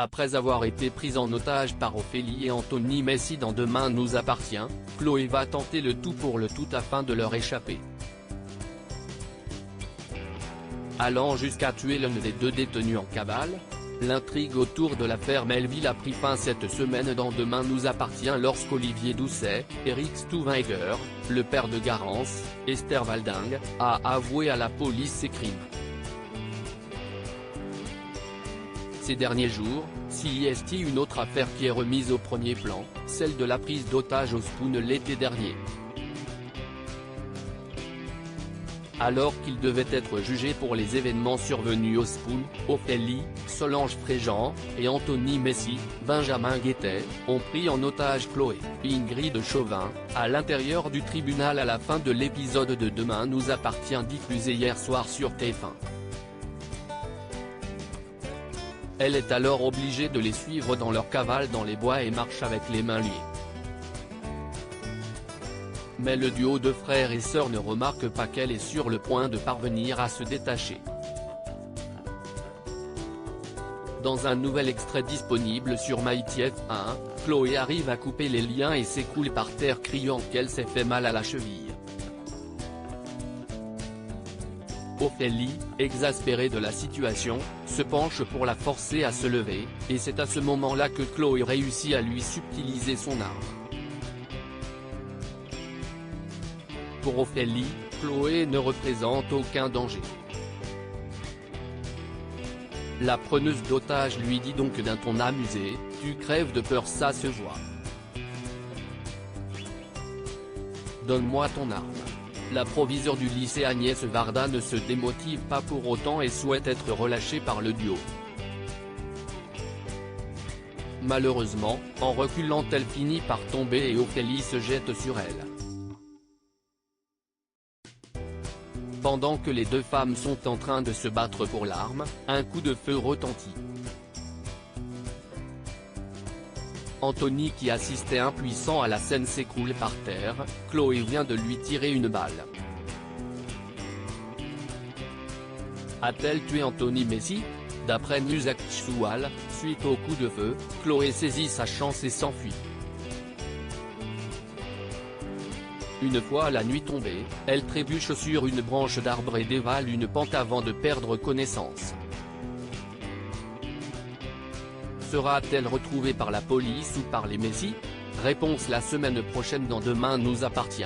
Après avoir été prise en otage par Ophélie et Anthony Messi dans Demain nous appartient, Chloé va tenter le tout pour le tout afin de leur échapper. Allant jusqu'à tuer l'un des deux détenus en cavale, l'intrigue autour de l'affaire Melville a pris fin cette semaine dans Demain nous appartient lorsqu'Olivier Doucet, Eric Stouvinger, le père de Garance, Esther Valdingue, a avoué à la police ses crimes. Ces derniers jours, s'y est une autre affaire qui est remise au premier plan, celle de la prise d'otage au Spoon l'été dernier. Alors qu'il devait être jugé pour les événements survenus au Spoon, Ophélie, Solange Fréjean, et Anthony Messi, Benjamin Guettet, ont pris en otage Chloé, Ingrid Chauvin, à l'intérieur du tribunal à la fin de l'épisode de Demain nous appartient diffusé hier soir sur TF1. Elle est alors obligée de les suivre dans leur cavale dans les bois et marche avec les mains liées. Mais le duo de frères et sœurs ne remarque pas qu'elle est sur le point de parvenir à se détacher. Dans un nouvel extrait disponible sur MyTF1, Chloé arrive à couper les liens et s'écoule par terre criant qu'elle s'est fait mal à la cheville. Ophélie, exaspérée de la situation, se penche pour la forcer à se lever, et c'est à ce moment-là que Chloé réussit à lui subtiliser son arme. Pour Ophélie, Chloé ne représente aucun danger. La preneuse d'otage lui dit donc d'un ton amusé, « Tu crèves de peur, ça se voit. Donne-moi ton arme ». La proviseure du lycée Agnès Varda ne se démotive pas pour autant et souhaite être relâchée par le duo. Malheureusement, en reculant elle finit par tomber et Ophélie se jette sur elle. Pendant que les deux femmes sont en train de se battre pour l'arme, un coup de feu retentit. Anthony qui assistait impuissant à la scène s'écroule par terre, Chloé vient de lui tirer une balle. A-t-elle tué Anthony Messi? D'après News Actual, suite au coup de feu, Chloé saisit sa chance et s'enfuit. Une fois la nuit tombée, elle trébuche sur une branche d'arbre et dévale une pente avant de perdre connaissance. Sera-t-elle retrouvée par la police ou par les Messi? Réponse la semaine prochaine dans Demain nous appartient.